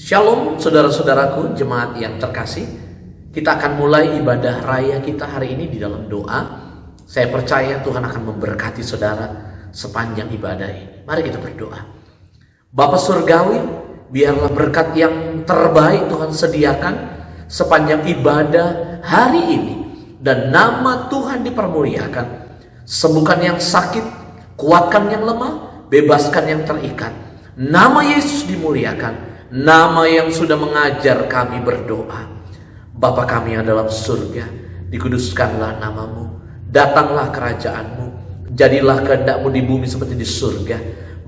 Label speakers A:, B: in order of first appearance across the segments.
A: Shalom saudara-saudaraku, jemaat yang terkasih. Kita akan mulai ibadah raya kita hari ini di dalam doa. Saya percaya Tuhan akan memberkati saudara sepanjang ibadah ini. Mari kita berdoa. Bapa Surgawi, biarlah berkat yang terbaik Tuhan sediakan sepanjang ibadah hari ini, dan nama Tuhan dipermuliakan. Sembuhkan yang sakit, kuatkan yang lemah, bebaskan yang terikat. Nama Yesus dimuliakan. Nama yang sudah mengajar kami berdoa. Bapa kami yang dalam surga, dikuduskanlah namamu, datanglah kerajaanmu, jadilah kehendak-mu di bumi seperti di surga.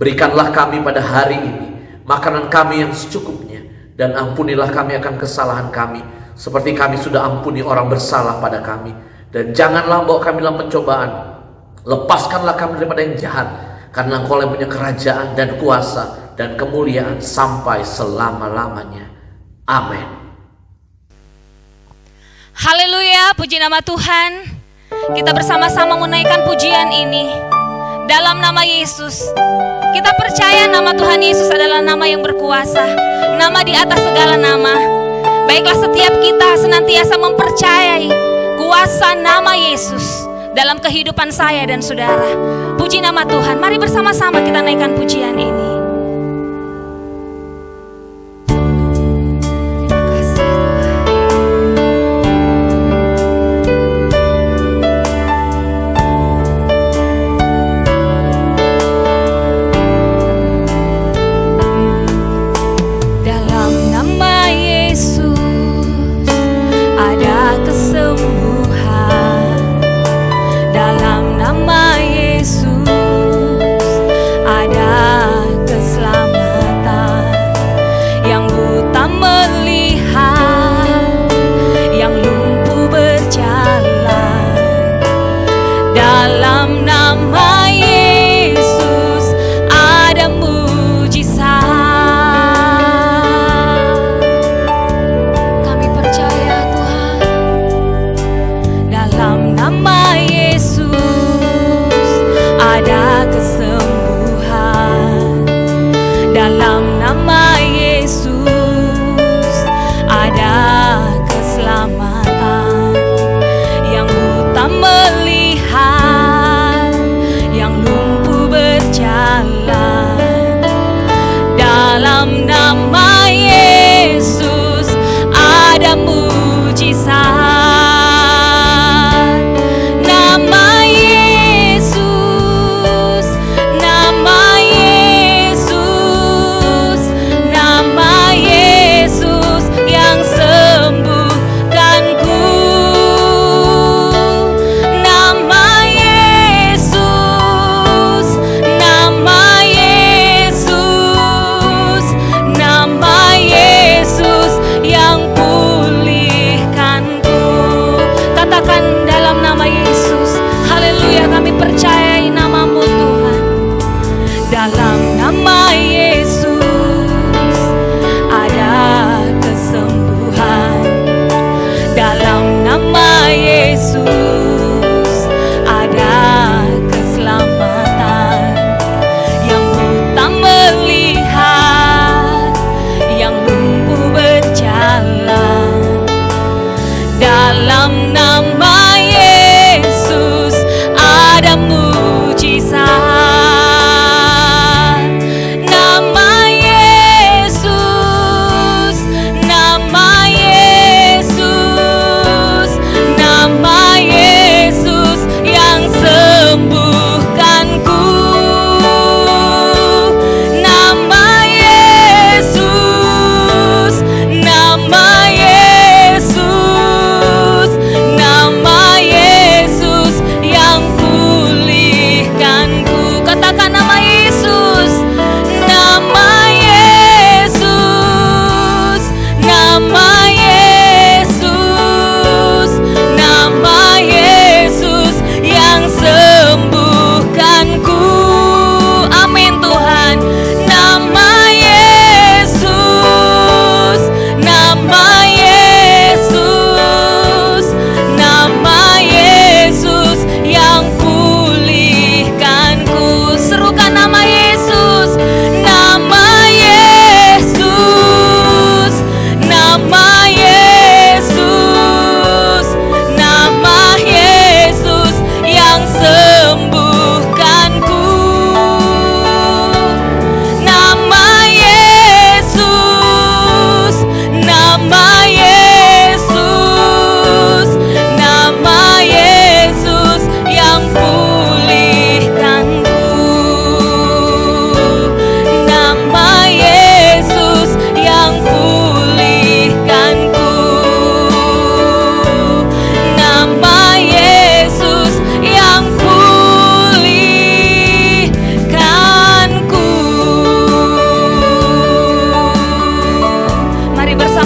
A: Berikanlah kami pada hari ini makanan kami yang secukupnya, dan ampunilah kami akan kesalahan kami, seperti kami sudah ampuni orang bersalah pada kami. Dan janganlah bawa kami dalam pencobaan, lepaskanlah kami daripada yang jahat, karena Engkau yang punya kerajaan dan kuasa dan kemuliaan sampai selama-lamanya. Amin.
B: Haleluya, puji nama Tuhan. Kita bersama-sama menaikkan pujian ini dalam nama Yesus. Kita percaya nama Tuhan Yesus adalah nama yang berkuasa, nama di atas segala nama. Baiklah, setiap kita senantiasa mempercayai kuasa nama Yesus dalam kehidupan saya dan saudara. Puji nama Tuhan. Mari bersama-sama kita naikkan pujian ini.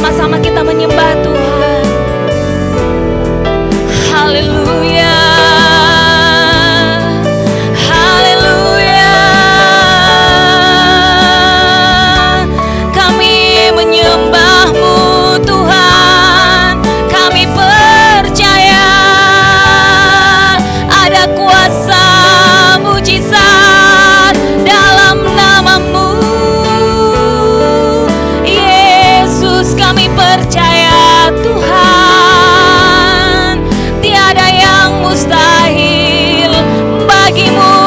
B: bersama-sama kita menyembah Tuhan. Haleluya. Haleluya. Kami menyembah-Mu Tuhan. Kami percaya ada kuasa mujizat dalam nama-Mu. Yesus, kami percaya Tuhan, tiada yang mustahil bagi-Mu.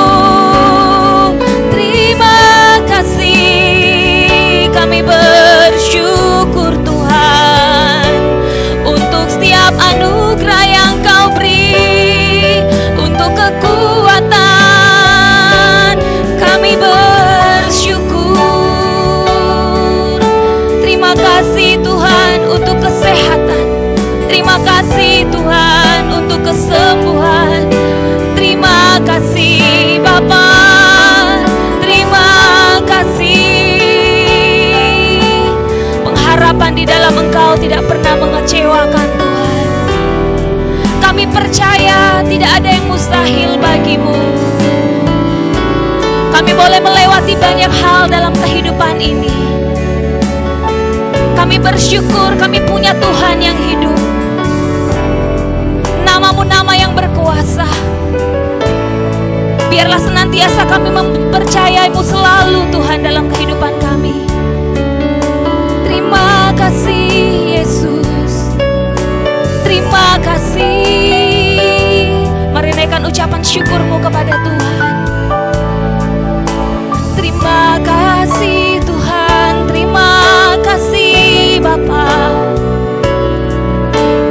B: Terima kasih, kami bersyukur Tuhan untuk setiap anugerah yang Kau beri, untuk kekuatan kami bersyukur. Terima kasih Tuhan untuk kesehatan, terima kasih Tuhan untuk kesembuhan, terima kasih Bapa, terima kasih. Pengharapan di dalam Engkau tidak pernah mengecewakan Tuhan. Kami percaya tidak ada yang mustahil bagi-Mu. Kami boleh melewati banyak hal dalam kehidupan ini. Kami bersyukur kami punya Tuhan yang hidup. Nama-Mu nama yang berkuasa. Biarlah senantiasa kami mempercayai-Mu selalu Tuhan dalam kehidupan kami. Terima kasih Yesus. Terima kasih. Mari naikkan ucapan syukur-Mu kepada Tuhan. Terima kasih Tuhan, terima kasih Bapa,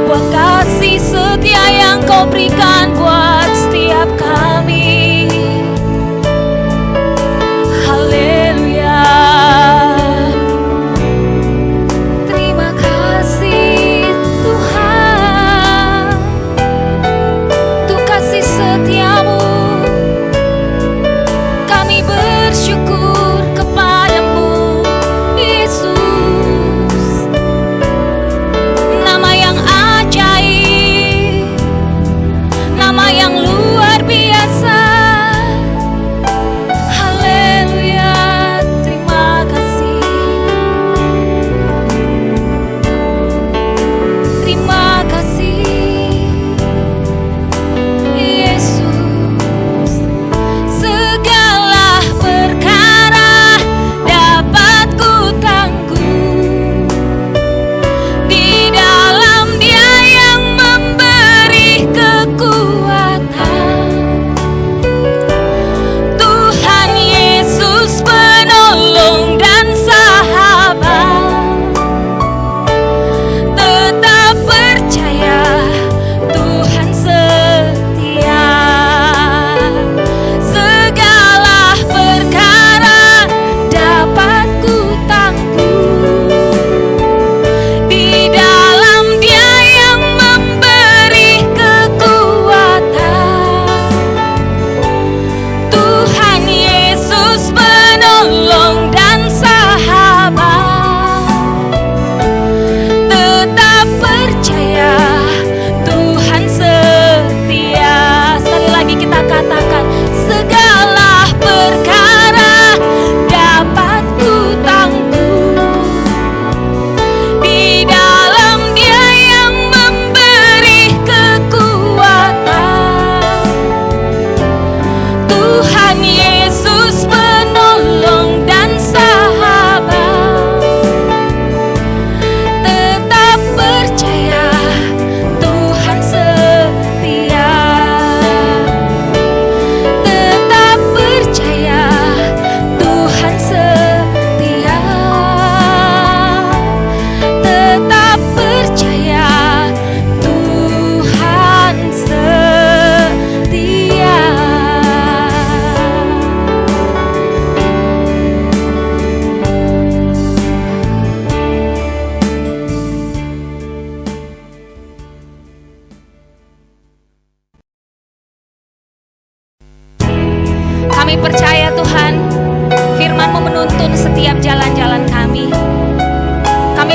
B: buat kasih setia yang Kau berikan buat setiap kami. Haleluya. Terima kasih Tuhan, untuk kasih setia-Mu. Kami bersyukur kepada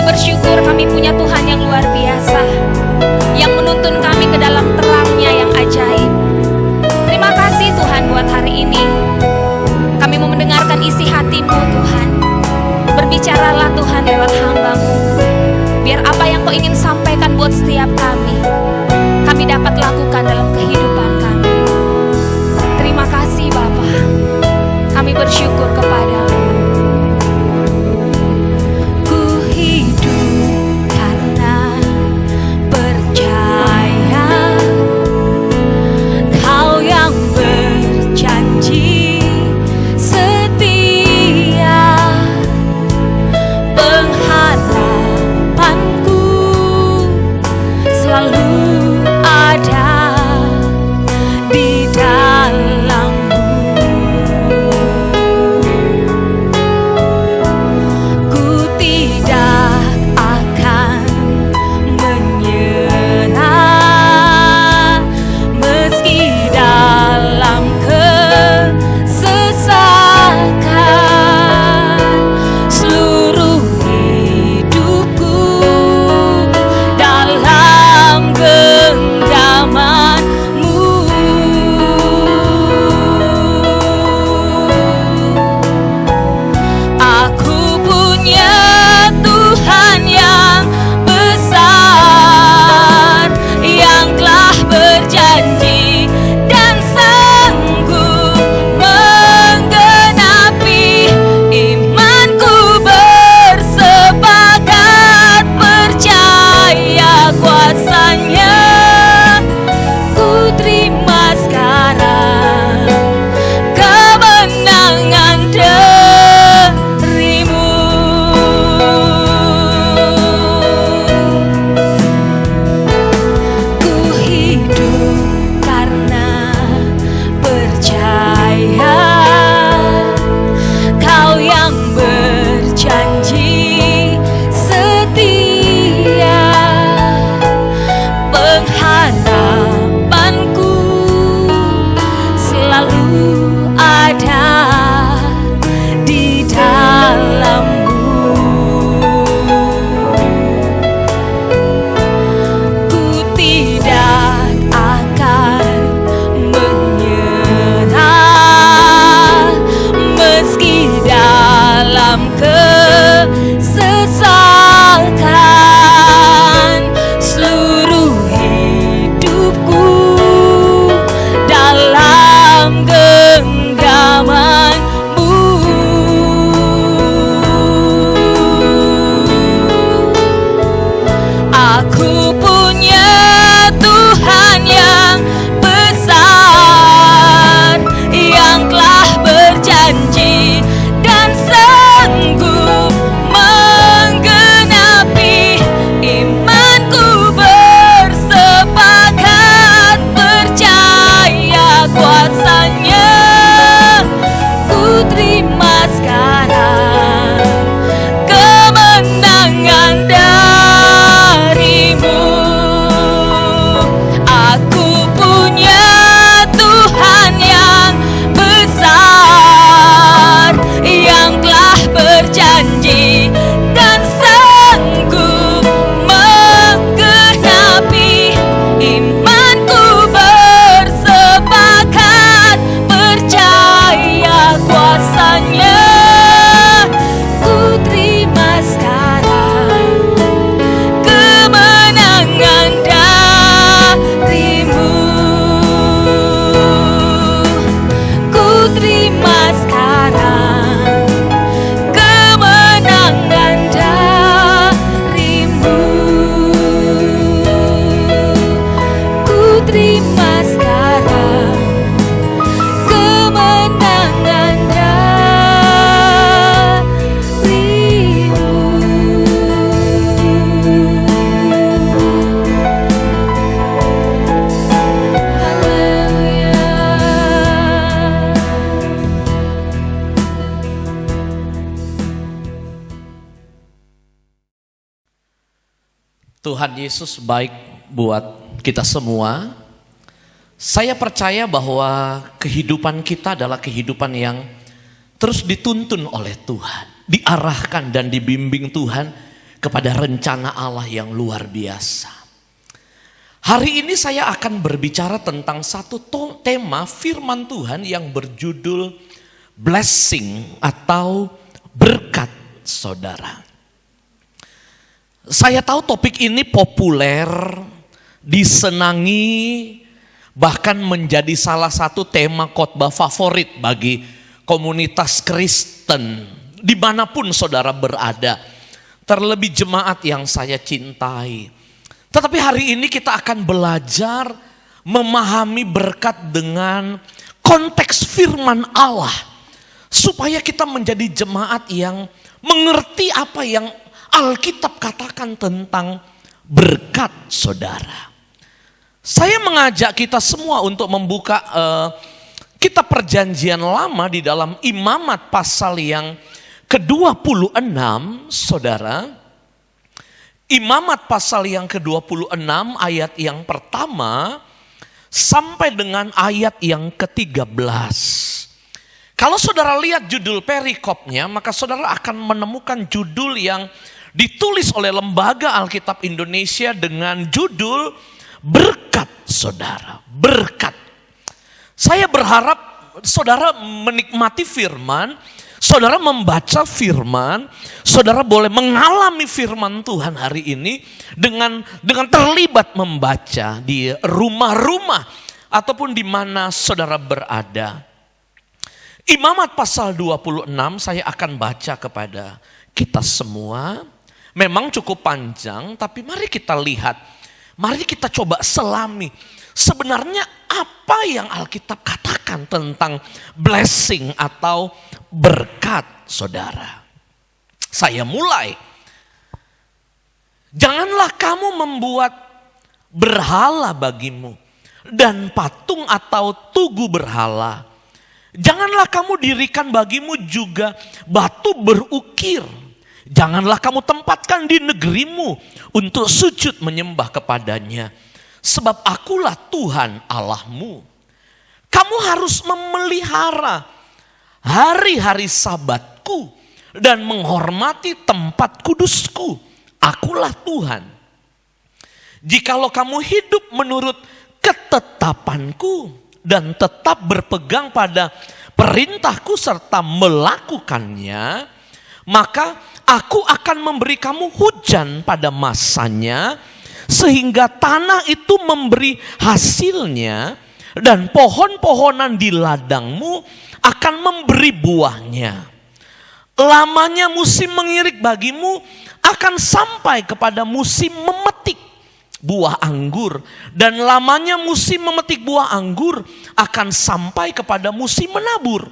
B: bersyukur kami punya Tuhan yang luar biasa, yang menuntun kami ke dalam terang-Nya yang ajaib. Terima kasih Tuhan buat hari ini. Kami mau mendengarkan isi hati-Mu Tuhan. Berbicaralah Tuhan lewat hamba-Mu. Biar apa yang Kau ingin sampaikan buat setiap kami dapat lakukan dalam kehidupan kami. Terima kasih Bapa. Kami bersyukur kepada-Mu. Ku hidup karena percaya Kau yang berjanji setia, pengharapanku selalu ada di dalam-Mu. Ku tidak akan menyerah meski dalam kesesakan. Seluruh hidupku dalam genggaman-Mu. Aku punya Tuhan yang besar, yang telah berjanji dan sanggup menggenapi. Imanku bersepakat percaya kuasa-Nya. Ku terima sekarang kemenangan dari-Mu. Ku hidup karena percaya Kau yang berjanji setia, pengharapanku selalu ada di dalam-Mu. Ku tidak akan menyerah meski dalam kesesakan. Seluruh hidupku dalam genggaman-Mu. Aku punya Tuhan yang besar, yang telah berjanji dan sanggup menggenapi. Imanku bersepakat percaya kuasa-Nya. Ku terima sekarang kemenangan dari-Mu. Aku punya Tuhan yang besar, yang telah berjanji dan sanggup menggenapi. Imanku bersepakat percaya kuasa-Nya. Ku terima sekarang kemenangan dari-Mu. Ku terima sekarang kemenangan dari-Mu. Ku terima sekarang kemenangan
A: Tuhan Yesus baik buat kita semua. Saya percaya bahwa kehidupan kita adalah kehidupan yang terus dituntun oleh Tuhan, diarahkan dan dibimbing Tuhan kepada rencana Allah yang luar biasa. Hari ini saya akan berbicara tentang satu tema firman Tuhan yang berjudul blessing atau berkat saudara. Saya tahu topik ini populer, disenangi, bahkan menjadi salah satu tema khotbah favorit bagi komunitas Kristen dimanapun saudara berada. Terlebih jemaat yang saya cintai. Tetapi hari ini kita akan belajar memahami berkat dengan konteks firman Allah. Supaya kita menjadi jemaat yang mengerti apa yang Alkitab katakan tentang berkat saudara. Saya mengajak kita semua untuk membuka kitab perjanjian lama di dalam Imamat pasal yang ke-26 saudara. Imamat pasal yang ke-26 ayat yang pertama sampai dengan ayat yang ke-13. Kalau saudara lihat judul perikopnya, maka saudara akan menemukan judul yang ditulis oleh Lembaga Alkitab Indonesia dengan judul berkat saudara, berkat. Saya berharap saudara menikmati firman, saudara membaca firman, saudara boleh mengalami firman Tuhan hari ini dengan terlibat membaca di rumah-rumah ataupun di mana saudara berada. Imamat pasal 26 saya akan baca kepada kita semua. Memang cukup panjang, tapi mari kita lihat, mari kita coba selami. Sebenarnya apa yang Alkitab katakan tentang blessing atau berkat saudara. Saya mulai. Janganlah kamu membuat berhala bagimu dan patung atau tugu berhala. Janganlah kamu dirikan bagimu juga batu berukir. Janganlah kamu tempatkan di negerimu untuk sujud menyembah kepadanya. Sebab akulah Tuhan Allahmu. Kamu harus memelihara hari-hari sabatku dan menghormati tempat kudusku. Akulah Tuhan. Jikalau kamu hidup menurut ketetapanku dan tetap berpegang pada perintahku serta melakukannya, maka aku akan memberi kamu hujan pada masanya, sehingga tanah itu memberi hasilnya, dan pohon-pohonan di ladangmu akan memberi buahnya. Lamanya musim mengirik bagimu akan sampai kepada musim memetik buah anggur, dan lamanya musim memetik buah anggur akan sampai kepada musim menabur.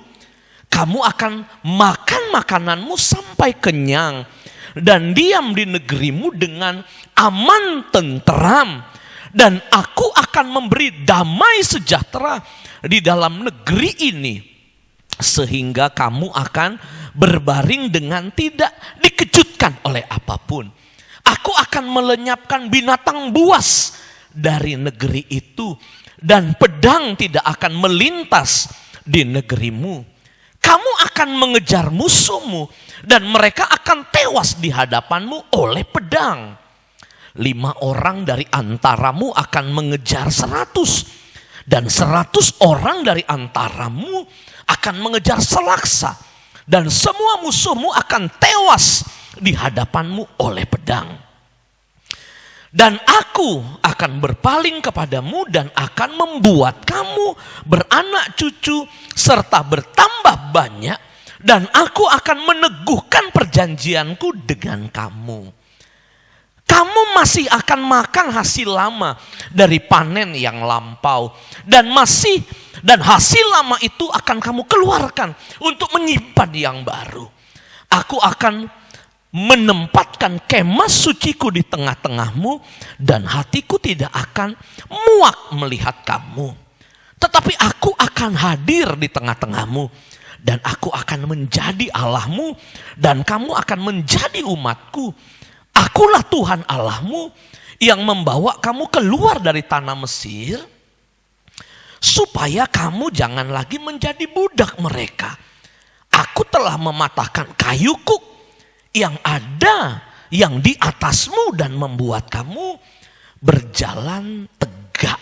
A: Kamu akan makan makananmu sampai kenyang dan diam di negerimu dengan aman tenteram, dan aku akan memberi damai sejahtera di dalam negeri ini, sehingga kamu akan berbaring dengan tidak dikejutkan oleh apapun. Aku akan melenyapkan binatang buas dari negeri itu, dan pedang tidak akan melintas di negerimu. Kamu akan mengejar musuhmu, dan mereka akan tewas di hadapanmu oleh pedang. 5 orang dari antaramu akan mengejar 100, dan 100 orang dari antaramu akan mengejar selaksa, dan semua musuhmu akan tewas di hadapanmu oleh pedang. Dan aku akan berpaling kepadamu dan akan membuat kamu beranak cucu serta bertambah banyak, dan aku akan meneguhkan perjanjianku dengan kamu. Kamu masih akan makan hasil lama dari panen yang lampau, dan hasil lama itu akan kamu keluarkan untuk menyimpan yang baru. Aku akan menempatkan kemah suciku di tengah-tengahmu, dan hatiku tidak akan muak melihat kamu. Tetapi aku akan hadir di tengah-tengahmu, dan aku akan menjadi Allahmu, dan kamu akan menjadi umatku. Akulah Tuhan Allahmu yang membawa kamu keluar dari tanah Mesir, supaya kamu jangan lagi menjadi budak mereka. Aku telah mematahkan kayu kuk yang ada
C: yang di atasmu dan membuat kamu berjalan tegak.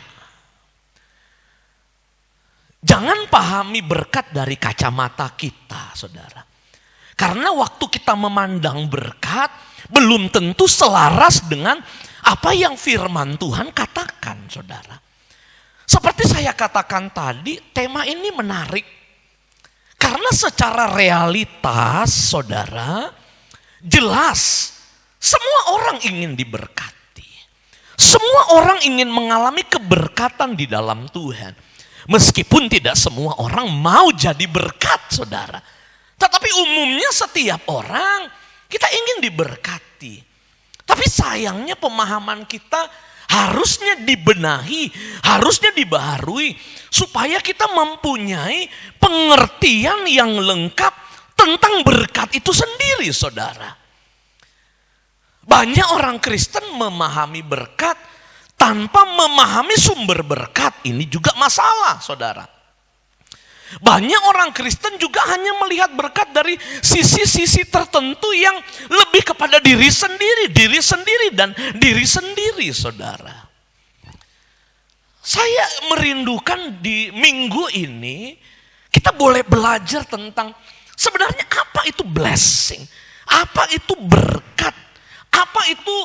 C: Jangan pahami berkat dari kacamata kita, saudara. Karena waktu kita memandang berkat, belum tentu selaras dengan apa yang firman Tuhan katakan, saudara. Seperti saya katakan tadi, tema ini menarik. Karena secara realitas, saudara, jelas semua orang ingin diberkati. Semua orang ingin mengalami keberkatan di dalam Tuhan. Meskipun tidak semua orang mau jadi berkat, saudara. Tetapi umumnya setiap orang kita ingin diberkati. Tapi sayangnya pemahaman kita harusnya dibenahi, harusnya dibaharui. Supaya kita mempunyai pengertian yang lengkap tentang berkat itu sendiri, saudara. Banyak orang Kristen memahami berkat tanpa memahami sumber berkat. Ini juga masalah, saudara. Banyak orang Kristen juga hanya melihat berkat dari sisi-sisi tertentu yang lebih kepada diri sendiri dan diri sendiri, saudara. Saya merindukan di minggu ini kita boleh belajar tentang sebenarnya apa itu blessing, apa itu berkat, apa itu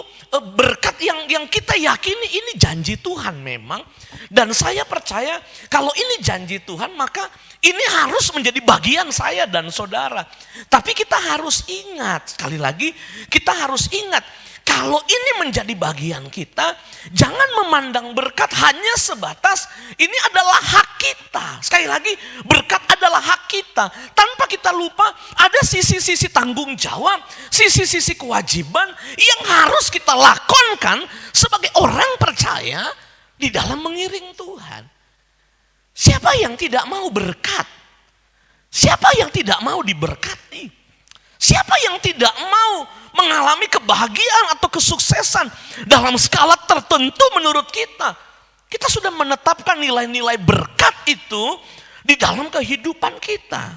C: berkat yang kita yakini ini janji Tuhan memang. Dan saya percaya kalau ini janji Tuhan maka ini harus menjadi bagian saya dan saudara. Tapi kita harus ingat, sekali lagi kita harus ingat. Kalau ini menjadi bagian kita, jangan memandang berkat hanya sebatas ini adalah hak kita. Sekali lagi, berkat adalah hak kita. Tanpa kita lupa ada sisi-sisi tanggung jawab, sisi-sisi kewajiban yang harus kita lakonkan sebagai orang percaya di dalam mengiring Tuhan. Siapa yang tidak mau berkat? Siapa yang tidak mau diberkati? Siapa yang tidak mau mengalami kebahagiaan atau kesuksesan dalam skala tertentu menurut kita? Kita sudah menetapkan nilai-nilai berkat itu di dalam kehidupan kita.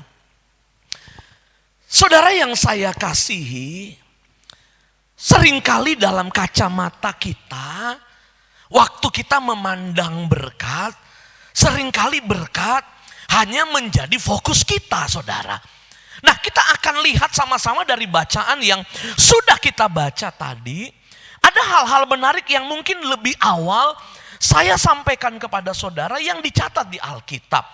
C: Saudara yang saya kasihi, seringkali dalam kacamata kita, waktu kita memandang berkat, seringkali berkat hanya menjadi fokus kita, saudara. Nah, kita akan lihat sama-sama dari bacaan yang sudah kita baca tadi. Ada hal-hal menarik yang mungkin lebih awal saya sampaikan kepada saudara yang dicatat di Alkitab.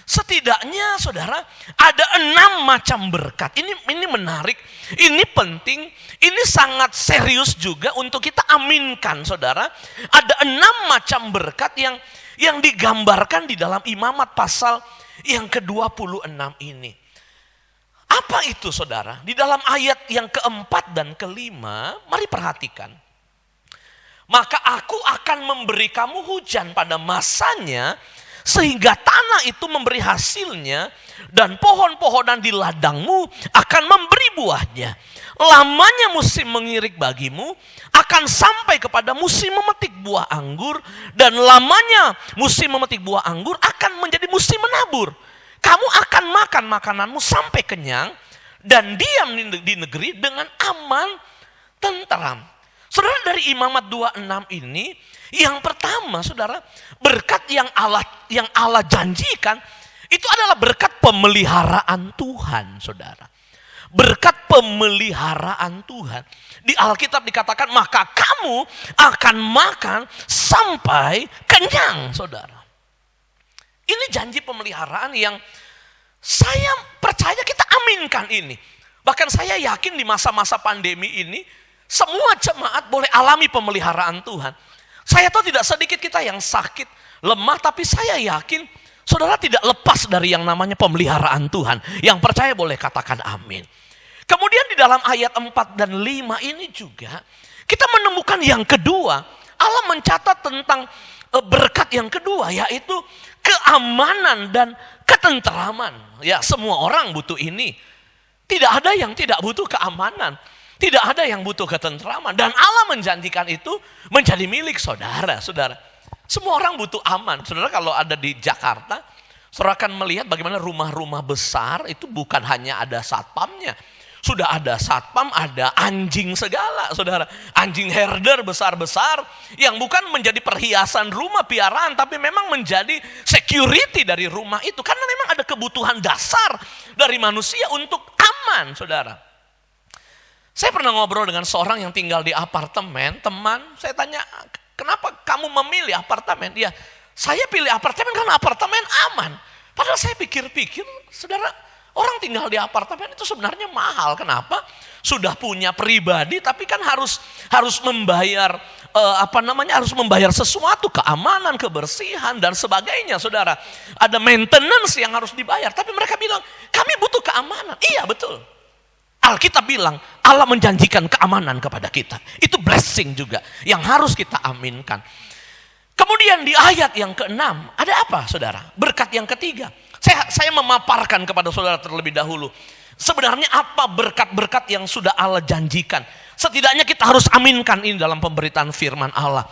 C: Setidaknya saudara ada 6 macam berkat. Ini menarik, ini penting, ini sangat serius juga untuk kita aminkan, saudara. Ada 6 macam berkat yang digambarkan di dalam Imamat pasal yang ke-26 ini. Apa itu, saudara? Di dalam ayat yang keempat dan kelima, mari perhatikan. Maka aku akan memberi kamu hujan pada masanya, sehingga tanah itu memberi hasilnya, dan pohon-pohonan di ladangmu akan memberi buahnya. Lamanya musim mengirik bagimu akan sampai kepada musim memetik buah anggur, dan lamanya musim memetik buah anggur akan menjadi musim menabur. Kamu akan makan makananmu sampai kenyang dan diam di negeri dengan aman, tentram. Saudara, dari Imamat 26 ini, yang pertama, saudara, berkat yang Allah janjikan itu adalah berkat pemeliharaan Tuhan, saudara. Berkat pemeliharaan Tuhan. Di Alkitab dikatakan, maka kamu akan makan sampai kenyang, saudara. Ini janji pemeliharaan yang saya percaya kita aminkan ini. Bahkan saya yakin di masa-masa pandemi ini, semua jemaat boleh alami pemeliharaan Tuhan. Saya tahu tidak sedikit kita yang sakit, lemah, tapi saya yakin saudara tidak lepas dari yang namanya pemeliharaan Tuhan. Yang percaya boleh katakan amin. Kemudian di dalam ayat 4 dan 5 ini juga, kita menemukan yang kedua. Allah mencatat tentang berkat yang kedua, yaitu keamanan dan ketenteraman. Ya, semua orang butuh ini. Tidak ada yang tidak butuh keamanan. Tidak ada yang butuh ketenteraman. Dan Allah menjanjikan itu menjadi milik saudara. Saudara, semua orang butuh aman. Saudara, kalau ada di Jakarta, saudara akan melihat bagaimana rumah-rumah besar itu bukan hanya ada satpamnya. Sudah ada satpam, ada anjing segala, saudara. Anjing herder besar-besar yang bukan menjadi perhiasan rumah piaraan, tapi memang menjadi security dari rumah itu. Karena memang ada kebutuhan dasar dari manusia untuk aman, saudara. Saya pernah ngobrol dengan seorang yang tinggal di apartemen, teman. Saya tanya, kenapa kamu memilih apartemen? Ya, saya pilih apartemen karena apartemen aman. Padahal saya pikir-pikir, saudara, orang tinggal di apartemen itu sebenarnya mahal. Kenapa? Sudah punya pribadi, tapi kan harus membayar harus membayar sesuatu, keamanan, kebersihan dan sebagainya, saudara. Ada maintenance yang harus dibayar. Tapi mereka bilang, kami butuh keamanan. Iya, betul. Alkitab bilang, Allah menjanjikan keamanan kepada kita. Itu blessing juga yang harus kita aminkan. Kemudian di ayat yang ke-6, ada apa, saudara? Berkat yang ketiga. Saya memaparkan kepada saudara terlebih dahulu. Sebenarnya apa berkat-berkat yang sudah Allah janjikan? Setidaknya kita harus aminkan ini dalam pemberitaan firman Allah.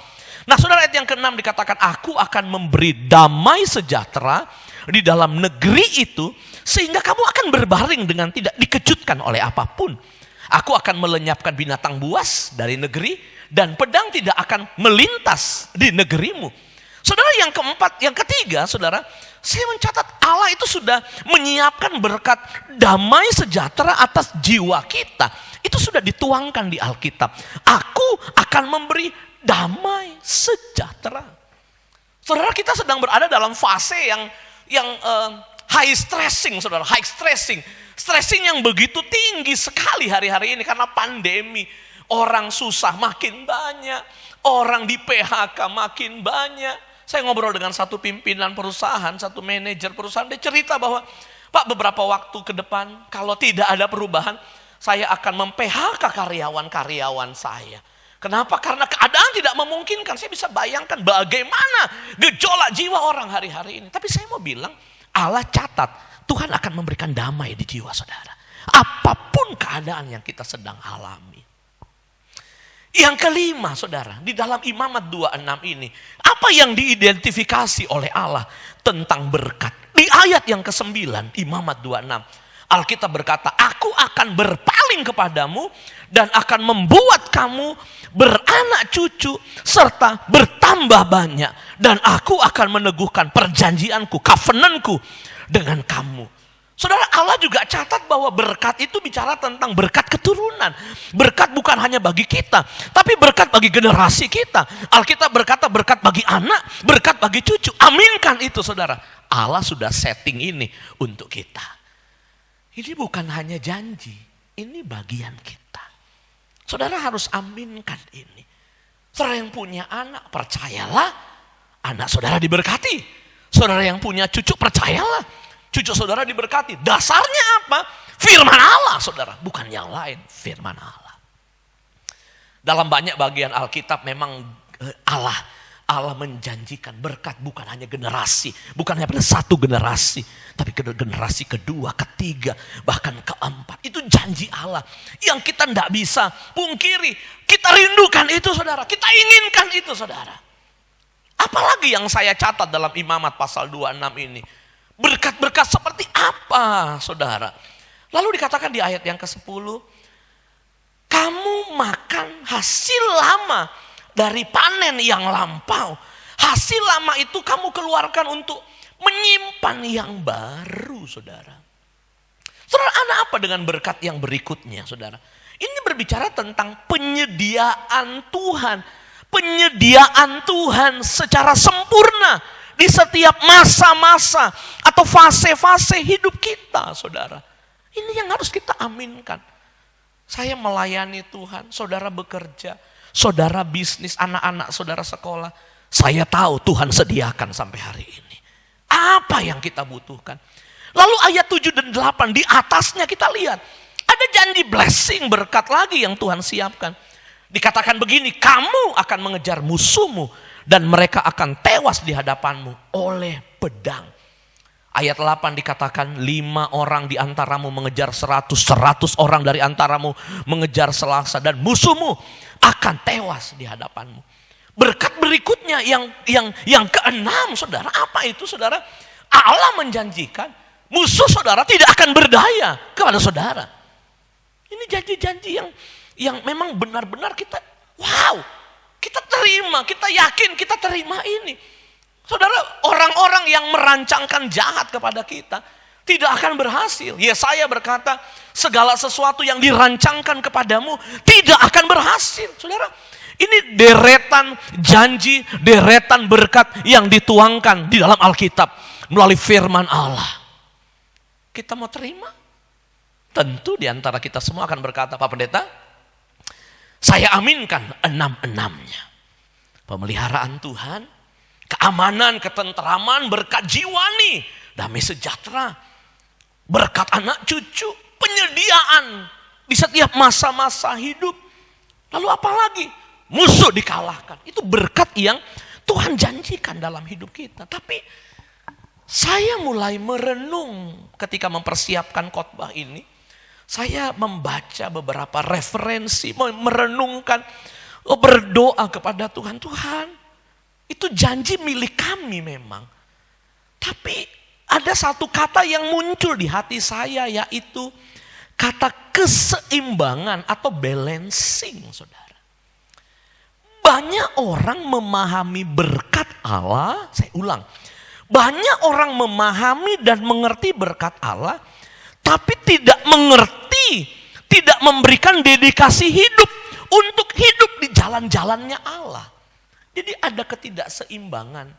C: Nah, saudara, ayat yang ke-6 dikatakan, aku akan memberi damai sejahtera di dalam negeri itu, sehingga kamu akan berbaring dengan tidak dikejutkan oleh apapun. Aku akan melenyapkan binatang buas dari negeri, dan pedang tidak akan melintas di negerimu. Saudara, yang keempat, yang ketiga, saudara, saya mencatat Allah itu sudah menyiapkan berkat damai sejahtera atas jiwa kita. Itu sudah dituangkan di Alkitab. Aku akan memberi damai sejahtera. Saudara, kita sedang berada dalam fase yang high stressing, saudara, high stressing. Stressing yang begitu tinggi sekali hari-hari ini karena pandemi. Orang susah makin banyak, orang di PHK makin banyak. Saya ngobrol dengan satu pimpinan perusahaan, satu manajer perusahaan, dia cerita bahwa, Pak, beberapa waktu ke depan kalau tidak ada perubahan, saya akan mem-PHK karyawan-karyawan saya. Kenapa? Karena keadaan tidak memungkinkan. Saya bisa bayangkan bagaimana gejolak jiwa orang hari-hari ini. Tapi saya mau bilang, Allah catat, Tuhan akan memberikan damai di jiwa saudara. Apapun keadaan yang kita sedang alami. Yang kelima, saudara, di dalam Imamat 26 ini, apa yang diidentifikasi oleh Allah tentang berkat? Di ayat yang ke-9, Imamat 26, Alkitab berkata, aku akan berpaling kepadamu dan akan membuat kamu beranak cucu serta bertambah banyak. Dan aku akan meneguhkan perjanjianku, covenantku dengan kamu. Saudara, Allah juga catat bahwa berkat itu bicara tentang berkat keturunan. Berkat bukan hanya bagi kita, tapi berkat bagi generasi kita. Alkitab berkata berkat bagi anak, berkat bagi cucu. Aminkan itu, saudara. Allah sudah setting ini untuk kita. Ini bukan hanya janji, ini bagian kita. Saudara harus aminkan ini. Saudara yang punya anak, percayalah anak saudara diberkati. Saudara yang punya cucu, percayalah cucu saudara diberkati. Dasarnya apa? Firman Allah, saudara. Bukan yang lain, firman Allah. Dalam banyak bagian Alkitab memang Allah menjanjikan berkat bukan hanya generasi. Bukan hanya pada satu generasi. Tapi generasi kedua, ketiga, bahkan keempat. Itu janji Allah yang kita tidak bisa pungkiri. Kita rindukan itu, saudara. Kita inginkan itu, saudara. Apalagi yang saya catat dalam Imamat pasal 26 ini. Berkat-berkat seperti apa, saudara? Lalu dikatakan di ayat yang ke-10, kamu makan hasil lama dari panen yang lampau. Hasil lama itu kamu keluarkan untuk menyimpan yang baru, saudara. Saudara, ada apa dengan berkat yang berikutnya, saudara? Ini berbicara tentang penyediaan Tuhan. Penyediaan Tuhan secara sempurna di setiap masa-masa atau fase-fase hidup kita, saudara. Ini yang harus kita aminkan. Saya melayani Tuhan, saudara bekerja, saudara bisnis, anak-anak saudara sekolah. Saya tahu Tuhan sediakan sampai hari ini. Apa yang kita butuhkan? Lalu ayat 7 dan 8 di atasnya kita lihat. Ada janji blessing, berkat lagi yang Tuhan siapkan. Dikatakan begini, kamu akan mengejar musuhmu dan mereka akan tewas di hadapanmu oleh pedang. Ayat 8 dikatakan 5 orang di antaramu mengejar 100 orang dari antaramu mengejar selasa dan musuhmu akan tewas di hadapanmu. Berkat berikutnya yang keenam, saudara, apa itu, saudara? Allah menjanjikan musuh saudara tidak akan berdaya kepada saudara. Ini janji-janji yang memang benar-benar kita, wow, kita terima, kita yakin, kita terima ini. Saudara, orang-orang yang merancangkan jahat kepada kita tidak akan berhasil. Yesaya berkata, segala sesuatu yang dirancangkan kepadamu tidak akan berhasil. Saudara, ini deretan janji, deretan berkat yang dituangkan di dalam Alkitab melalui firman Allah. Kita mau terima? Tentu di antara kita semua akan berkata, Pak Pendeta, saya aminkan 6-6-nya. Pemeliharaan Tuhan, keamanan, ketentraman, berkat jiwani, damai sejahtera, berkat anak cucu, penyediaan di setiap masa-masa hidup. Lalu apa lagi? Musuh dikalahkan. Itu berkat yang Tuhan janjikan dalam hidup kita. Tapi saya mulai merenung ketika mempersiapkan khotbah ini. Saya membaca beberapa referensi, merenungkan, berdoa kepada Tuhan. Tuhan, itu janji milik kami memang. Tapi ada satu kata yang muncul di hati saya, yaitu kata keseimbangan atau balancing, saudara. Banyak orang memahami berkat Allah, saya ulang. Banyak orang memahami dan mengerti berkat Allah, tapi tidak mengerti, tidak memberikan dedikasi hidup untuk hidup di jalan-jalannya Allah. Jadi ada ketidakseimbangan.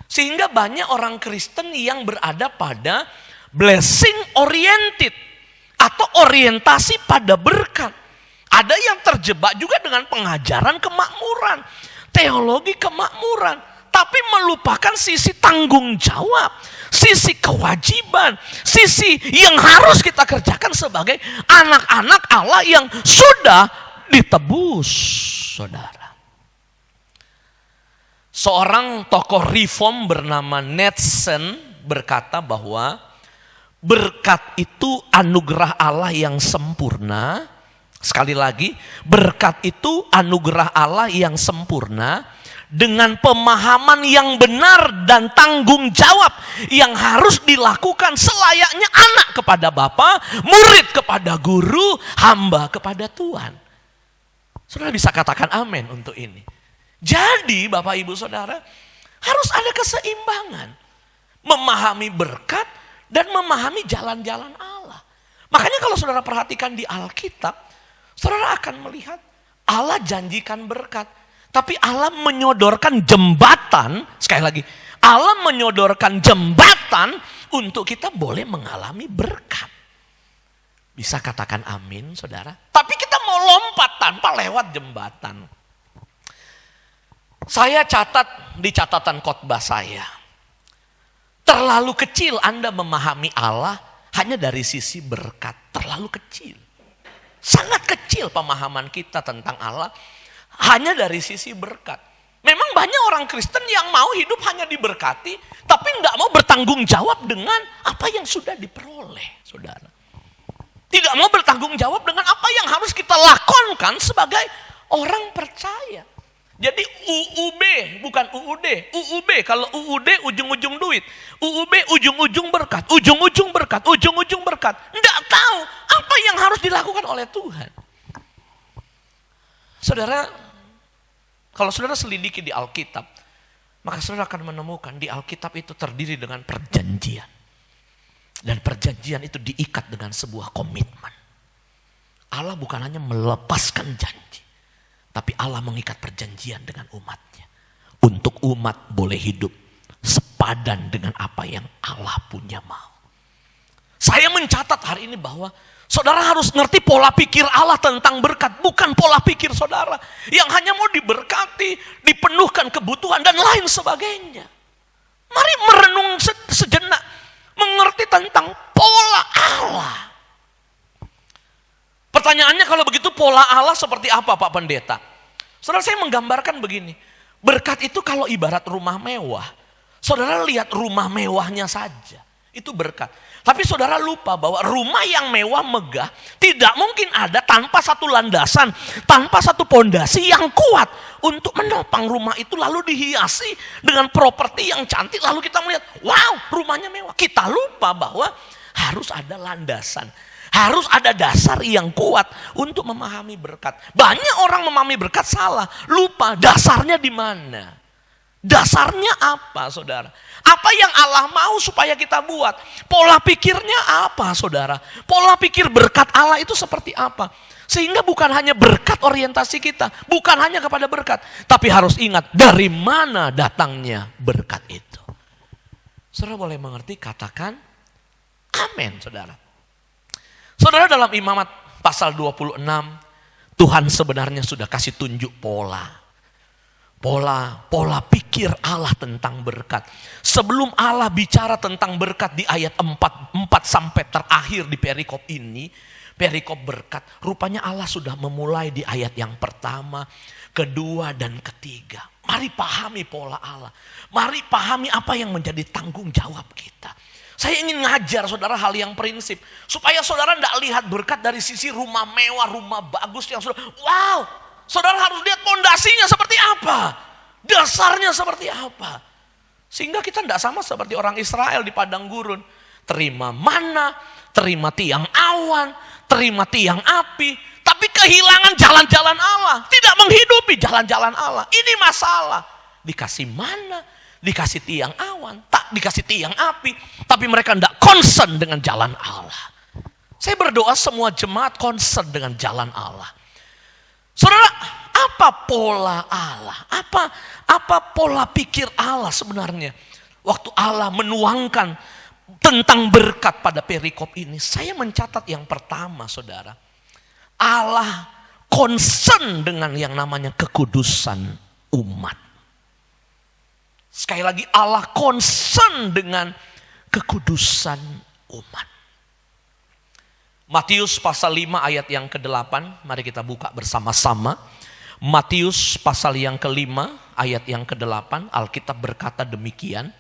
C: Sehingga banyak orang Kristen yang berada pada blessing oriented atau orientasi pada berkat. Ada yang terjebak juga dengan pengajaran kemakmuran, teologi kemakmuran, tapi melupakan sisi tanggung jawab, sisi kewajiban, sisi yang harus kita kerjakan sebagai anak-anak Allah yang sudah ditebus, saudara. Seorang tokoh reform bernama Netson berkata bahwa berkat itu anugerah Allah yang sempurna. Sekali lagi, berkat itu anugerah Allah yang sempurna dengan pemahaman yang benar dan tanggung jawab yang harus dilakukan selayaknya anak kepada bapa, murid kepada guru, hamba kepada Tuhan. Saudara bisa katakan amin untuk ini. Jadi Bapak Ibu Saudara, harus ada keseimbangan. Memahami berkat dan memahami jalan-jalan Allah. Makanya kalau saudara perhatikan di Alkitab, saudara akan melihat Allah janjikan berkat. Tapi Allah menyodorkan jembatan, sekali lagi, Allah menyodorkan jembatan untuk kita boleh mengalami berkat. Bisa katakan amin saudara. Tapi kita mau lompat tanpa lewat jembatan. Saya catat di catatan khotbah saya. Terlalu kecil Anda memahami Allah hanya dari sisi berkat. Terlalu kecil. Sangat kecil pemahaman kita tentang Allah hanya dari sisi berkat. Memang banyak orang Kristen yang mau hidup hanya diberkati, tapi nggak mau bertanggung jawab dengan apa yang sudah diperoleh, saudara. Tidak mau bertanggung jawab dengan apa yang harus kita lakukan sebagai orang percaya. Jadi UUB bukan UUD. UUB kalau UUD ujung-ujung duit. UUB ujung-ujung berkat. Ujung-ujung berkat. Ujung-ujung berkat. Nggak tahu apa yang harus dilakukan oleh Tuhan. Saudara, kalau saudara selidiki di Alkitab, maka saudara akan menemukan di Alkitab itu terdiri dengan perjanjian. Dan perjanjian itu diikat dengan sebuah komitmen. Allah bukan hanya melepaskan janji, tapi Allah mengikat perjanjian dengan umatnya. Untuk umat boleh hidup sepadan dengan apa yang Allah punya mau. Saya mencatat hari ini bahwa saudara harus ngerti pola pikir Allah tentang berkat. Bukan pola pikir saudara yang hanya mau diberkati, dipenuhkan kebutuhan dan lain sebagainya. Mari merenung sejenak. Mengerti tentang pola Allah. Pertanyaannya kalau begitu pola Allah seperti apa Pak Pendeta? Saudara, saya menggambarkan begini. Berkat itu kalau ibarat rumah mewah. Saudara lihat rumah mewahnya saja. Itu berkat. Tapi saudara lupa bahwa rumah yang mewah megah tidak mungkin ada tanpa satu landasan, tanpa satu pondasi yang kuat untuk menopang rumah itu lalu dihiasi dengan properti yang cantik lalu kita melihat, wow, rumahnya mewah. Kita lupa bahwa harus ada landasan, Harus ada dasar yang kuat untuk memahami berkat. Banyak orang memahami berkat salah, lupa dasarnya di mana. Dasarnya apa, saudara? Apa yang Allah mau supaya kita buat? Pola pikirnya apa, saudara? Pola pikir berkat Allah itu seperti apa? Sehingga bukan hanya berkat orientasi kita, bukan hanya kepada berkat, tapi harus ingat dari mana datangnya berkat itu. Saudara boleh mengerti, katakan amin, saudara. Saudara, dalam Imamat pasal 26, Tuhan sebenarnya sudah kasih tunjuk pola pikir Allah tentang berkat. Sebelum Allah bicara tentang berkat di ayat 4 sampai terakhir di perikop ini, perikop berkat, rupanya Allah sudah memulai di ayat yang pertama, kedua, dan ketiga. Mari pahami pola Allah. Mari pahami apa yang menjadi tanggung jawab kita. Saya ingin ngajar saudara hal yang prinsip. Supaya saudara tidak lihat berkat dari sisi rumah mewah, rumah bagus yang sudah, wow. Saudara harus lihat pondasinya seperti apa. Dasarnya seperti apa. Sehingga kita tidak sama seperti orang Israel di padang gurun. Terima mana, terima tiang awan, terima tiang api. Tapi kehilangan jalan-jalan Allah. Tidak menghidupi jalan-jalan Allah. Ini masalah. Dikasih mana, dikasih tiang awan, tak dikasih tiang api. Tapi mereka tidak concern dengan jalan Allah. Saya berdoa semua jemaat concern dengan jalan Allah. Saudara, apa pola Allah? Apa pola pikir Allah sebenarnya? Waktu Allah menuangkan tentang berkat pada perikop ini, saya mencatat yang pertama, saudara. Allah concern dengan yang namanya kekudusan umat. Sekali lagi, Allah concern dengan kekudusan umat. Matius pasal 5 ayat yang ke-8, mari kita buka bersama-sama. Matius pasal yang ke-5 ayat yang ke-8, Alkitab berkata demikian.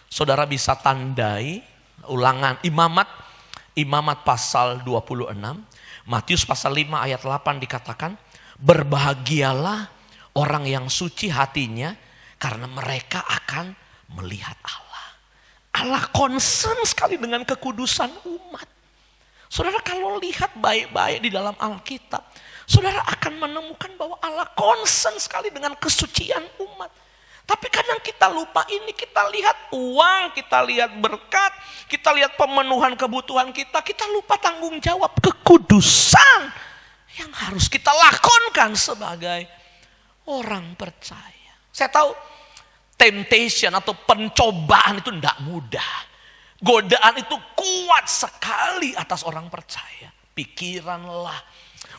C: Saudara bisa tandai ulangan Imamat pasal 26. Matius pasal 5 ayat 8 dikatakan, berbahagialah orang yang suci hatinya karena mereka akan melihat Allah. Allah concern sekali dengan kekudusan umat. Saudara kalau lihat baik-baik di dalam Alkitab, saudara akan menemukan bahwa Allah concern sekali dengan kesucian umat. Tapi kadang kita lupa ini, kita lihat uang, kita lihat berkat, kita lihat pemenuhan kebutuhan kita lupa tanggung jawab kekudusan yang harus kita lakonkan sebagai orang percaya. Saya tahu temptation atau pencobaan itu tidak mudah. Godaan itu kuat sekali atas orang percaya. Pikiran lah,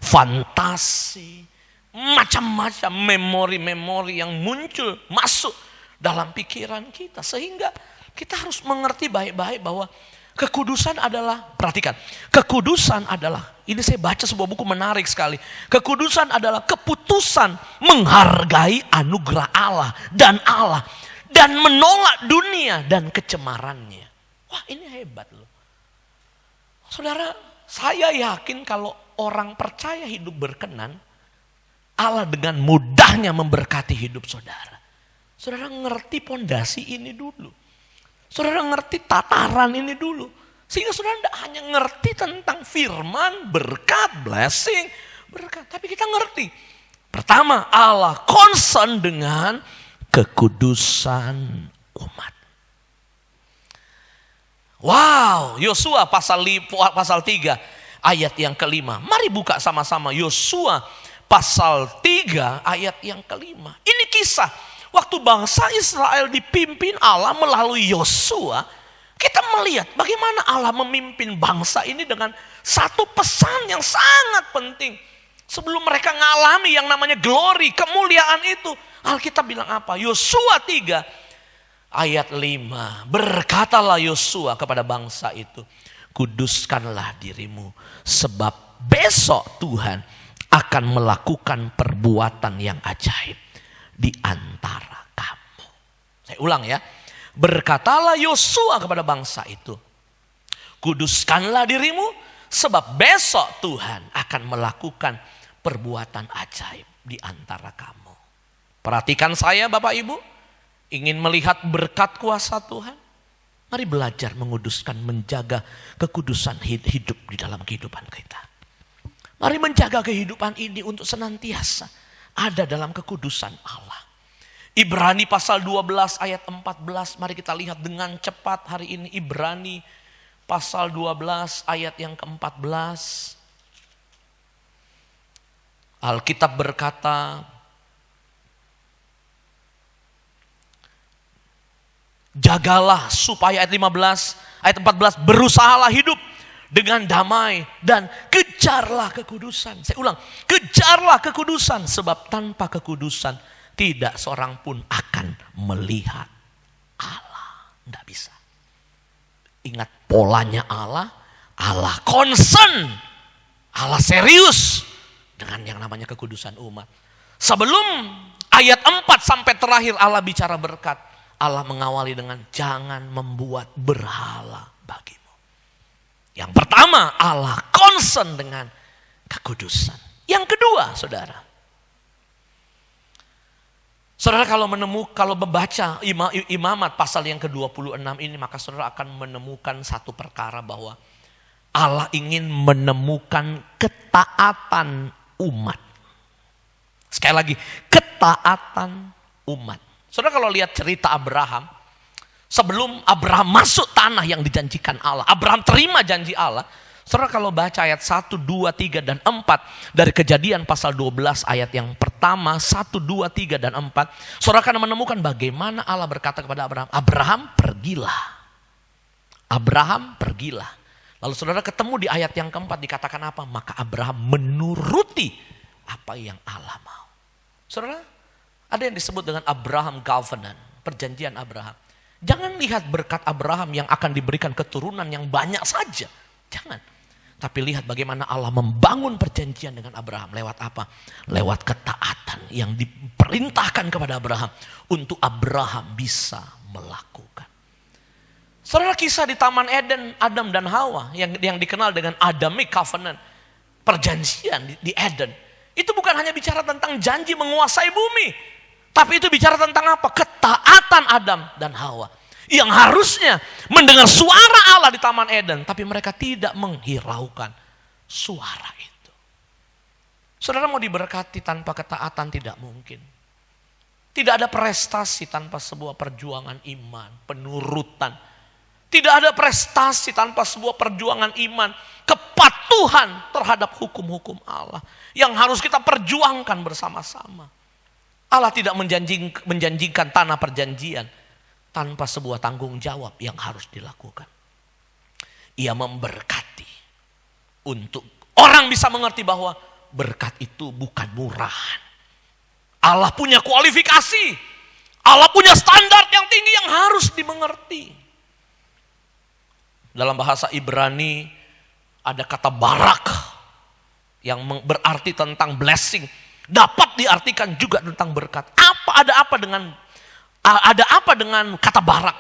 C: fantasi, macam-macam memori-memori yang muncul masuk dalam pikiran kita. Sehingga kita harus mengerti baik-baik bahwa kekudusan adalah, perhatikan, kekudusan adalah, ini saya baca sebuah buku menarik sekali. Kekudusan adalah keputusan menghargai anugerah Allah dan menolak dunia dan kecemarannya. Wah, ini hebat loh. Saudara, saya yakin kalau orang percaya hidup berkenan, Allah dengan mudahnya memberkati hidup saudara. Saudara ngerti pondasi ini dulu. Saudara ngerti tataran ini dulu. Sehingga saudara tidak hanya ngerti tentang firman, berkat, blessing, berkat. Tapi kita ngerti. Pertama, Allah concern dengan kekudusan umat. Wow, Yosua pasal 3 ayat yang ke-5. Mari buka sama-sama Yosua pasal 3 ayat yang ke-5. Ini kisah waktu bangsa Israel dipimpin Allah melalui Yosua. Kita melihat bagaimana Allah memimpin bangsa ini dengan satu pesan yang sangat penting. Sebelum mereka ngalami yang namanya glory, kemuliaan itu, Alkitab bilang apa? Yosua 3 ayat 5, berkatalah Yosua kepada bangsa itu, kuduskanlah dirimu, sebab besok Tuhan akan melakukan perbuatan yang ajaib di antara kamu. Saya ulang ya, berkatalah Yosua kepada bangsa itu, kuduskanlah dirimu, sebab besok Tuhan akan melakukan perbuatan ajaib di antara kamu. Perhatikan saya Bapak Ibu, ingin melihat berkat kuasa Tuhan? Mari belajar menguduskan, menjaga kekudusan hidup di dalam kehidupan kita. Mari menjaga kehidupan ini untuk senantiasa ada dalam kekudusan Allah. Ibrani pasal 12 ayat 14, mari kita lihat dengan cepat hari ini. Ibrani pasal 12 ayat yang ke-14. Alkitab berkata, jagalah supaya ayat 15, ayat 14, berusahalah hidup dengan damai dan kejarlah kekudusan. Saya ulang, kejarlah kekudusan sebab tanpa kekudusan tidak seorang pun akan melihat Allah. Tidak bisa. Ingat polanya Allah, Allah concern, Allah serius dengan yang namanya kekudusan umat. Sebelum ayat 4 sampai terakhir Allah bicara berkat, Allah mengawali dengan jangan membuat berhala bagimu. Yang pertama, Allah concern dengan kekudusan. Yang kedua, saudara kalau membaca Imamat pasal yang ke-26 ini, maka saudara akan menemukan satu perkara bahwa Allah ingin menemukan ketaatan umat. Sekali lagi, ketaatan umat. Saudara kalau lihat cerita Abraham, sebelum Abraham masuk tanah yang dijanjikan Allah, Abraham terima janji Allah. Saudara kalau baca ayat 1, 2, 3, dan 4 dari Kejadian pasal 12 ayat yang pertama, 1, 2, 3, dan 4. Saudara akan menemukan bagaimana Allah berkata kepada Abraham, Abraham pergilah. Abraham pergilah. Lalu saudara ketemu di ayat yang keempat dikatakan apa? Maka Abraham menuruti apa yang Allah mau. Saudara, ada yang disebut dengan Abraham Covenant, perjanjian Abraham. Jangan lihat berkat Abraham yang akan diberikan keturunan yang banyak saja. Jangan. Tapi lihat bagaimana Allah membangun perjanjian dengan Abraham. Lewat apa? Lewat ketaatan yang diperintahkan kepada Abraham untuk Abraham bisa melakukan. Saudara, kisah di Taman Eden, Adam dan Hawa yang dikenal dengan Adamic Covenant, perjanjian di Eden. Itu bukan hanya bicara tentang janji menguasai bumi, tapi itu bicara tentang apa? Ketaatan Adam dan Hawa. Yang harusnya mendengar suara Allah di Taman Eden, tapi mereka tidak menghiraukan suara itu. Saudara mau diberkati tanpa ketaatan tidak mungkin. Tidak ada prestasi tanpa sebuah perjuangan iman, penurutan. Tidak ada prestasi tanpa sebuah perjuangan iman, kepatuhan terhadap hukum-hukum Allah yang harus kita perjuangkan bersama-sama. Allah tidak menjanjikan tanah perjanjian tanpa sebuah tanggung jawab yang harus dilakukan. Ia memberkati untuk orang bisa mengerti bahwa berkat itu bukan murahan. Allah punya kualifikasi, Allah punya standar yang tinggi yang harus dimengerti. Dalam bahasa Ibrani ada kata barak yang berarti tentang blessing. Dapat diartikan juga tentang berkat. Ada apa dengan kata barak?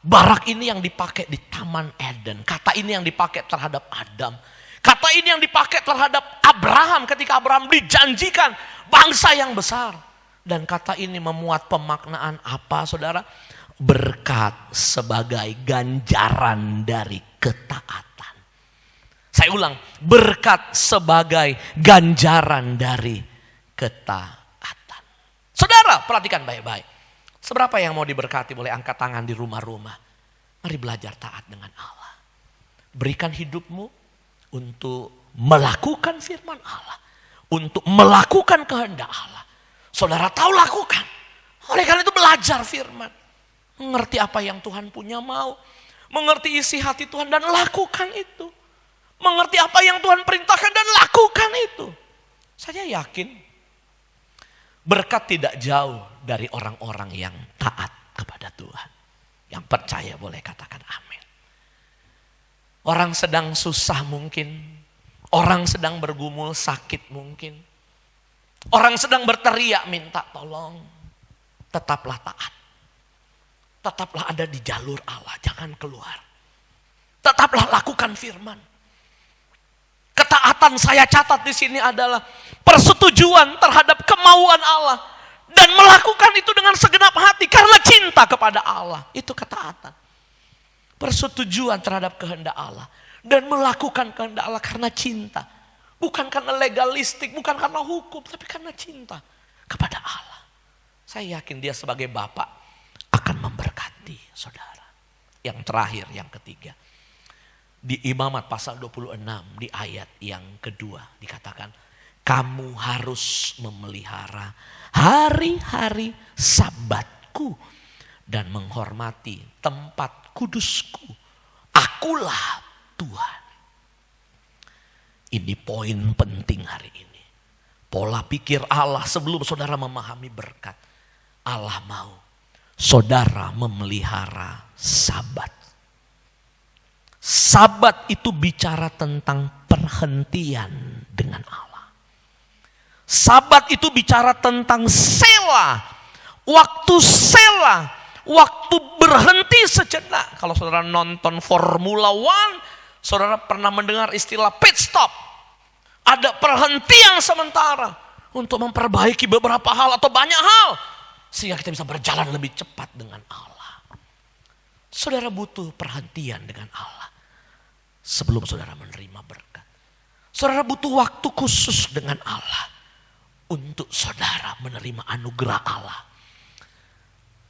C: Barak ini yang dipakai di Taman Eden. Kata ini yang dipakai terhadap Adam. Kata ini yang dipakai terhadap Abraham ketika Abraham dijanjikan bangsa yang besar. Dan kata ini memuat pemaknaan apa, saudara? Berkat sebagai ganjaran dari ketaatan. Saya ulang, berkat sebagai ganjaran dari ketaatan. Saudara, perhatikan baik-baik. Seberapa yang mau diberkati boleh angkat tangan di rumah-rumah. Mari belajar taat dengan Allah. Berikan hidupmu untuk melakukan firman Allah. Untuk melakukan kehendak Allah. Saudara tahu lakukan. Oleh karena itu belajar firman. Mengerti apa yang Tuhan punya mau. Mengerti isi hati Tuhan dan lakukan itu. Mengerti apa yang Tuhan perintahkan dan lakukan itu. Saya yakin berkat tidak jauh dari orang-orang yang taat kepada Tuhan. Yang percaya boleh katakan amin. Orang sedang susah mungkin. Orang sedang bergumul sakit mungkin. Orang sedang berteriak minta tolong. Tetaplah taat. Tetaplah ada di jalur Allah, jangan keluar. Tetaplah lakukan firman. Ketaatan saya catat di sini adalah persetujuan terhadap kemauan Allah dan melakukan itu dengan segenap hati karena cinta kepada Allah. Itu ketaatan. persetujuan terhadap kehendak Allah. Dan melakukan kehendak Allah karena cinta. Bukan karena legalistik, bukan karena hukum, tapi karena cinta kepada Allah. Saya yakin dia sebagai Bapak akan memberkati saudara. Yang terakhir, yang ketiga. Di Imamat pasal 26 di ayat yang kedua dikatakan, kamu harus memelihara hari-hari Sabatku dan menghormati tempat kudusku. Akulah Tuhan. Ini poin penting hari ini. Pola pikir Allah sebelum saudara memahami berkat. Allah mau saudara memelihara Sabat. Sabat itu bicara tentang perhentian dengan Allah. Sabat itu bicara tentang sela. Waktu sela. Waktu berhenti sejenak. Kalau saudara nonton Formula One, saudara pernah mendengar istilah pit stop. Ada perhentian sementara untuk memperbaiki beberapa hal atau banyak hal. Sehingga kita bisa berjalan lebih cepat dengan Allah. Saudara butuh perhentian dengan Allah. Sebelum saudara menerima berkat. Saudara butuh waktu khusus dengan Allah. Untuk saudara menerima anugerah Allah.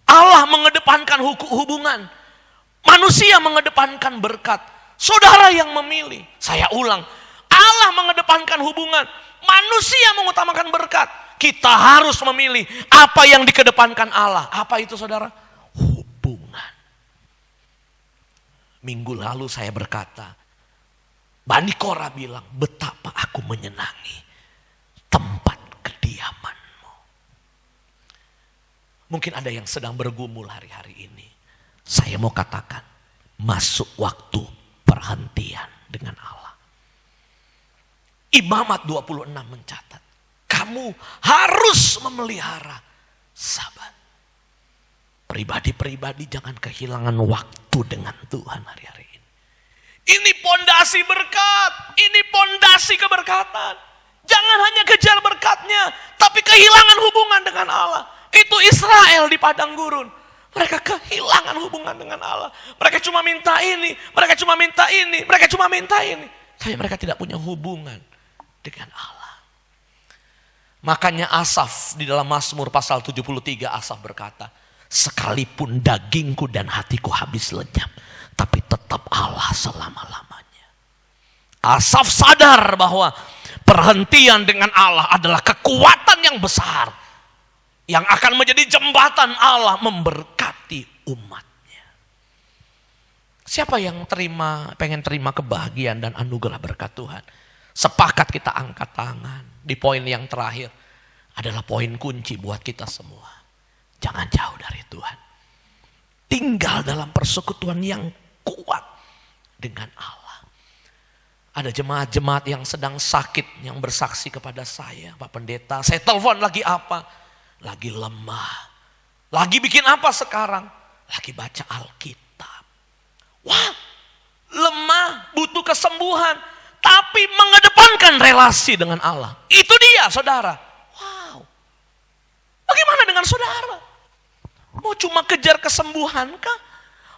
C: Allah mengedepankan hubungan. Manusia mengedepankan berkat. Saudara yang memilih. Saya ulang. Allah mengedepankan hubungan. Manusia mengutamakan berkat. Kita harus memilih apa yang dikedepankan Allah. Apa itu saudara? Hubungan. Minggu lalu saya berkata, Bani Korah bilang, betapa aku menyenangi tempat kediamanmu. Mungkin ada yang sedang bergumul hari-hari ini. Saya mau katakan, masuk waktu perhentian dengan Allah. Imamat 26 mencatat, kamu harus memelihara Sabat. Pribadi-pribadi jangan kehilangan waktu dengan Tuhan hari-hari ini. Ini pondasi berkat, ini pondasi keberkatan. Jangan hanya kejar berkatnya, tapi kehilangan hubungan dengan Allah. Itu Israel di padang gurun. Mereka kehilangan hubungan dengan Allah. Mereka cuma minta ini, mereka cuma minta ini, mereka cuma minta ini. Tapi mereka tidak punya hubungan dengan Allah. Makanya Asaf di dalam Mazmur pasal 73 Asaf berkata, sekalipun dagingku dan hatiku habis lenyap, tapi tetap Allah selama-lamanya. Asaf sadar bahwa perhentian dengan Allah adalah kekuatan yang besar yang akan menjadi jembatan Allah memberkati umatnya. Siapa yang pengen terima kebahagiaan dan anugerah berkat Tuhan? Sepakat kita angkat tangan. Di poin yang terakhir adalah poin kunci buat kita semua. Jangan jauh dari Tuhan. Tinggal dalam persekutuan yang kuat dengan Allah. Ada jemaat-jemaat yang sedang sakit yang bersaksi kepada saya, Pak Pendeta, saya telepon lagi apa? Lagi lemah. Lagi bikin apa sekarang? Lagi baca Alkitab. Wah, lemah, butuh kesembuhan. Tapi mengedepankan relasi dengan Allah. Itu dia saudara. Wow. Bagaimana dengan saudara? Mau cuma kejar kesembuhankah?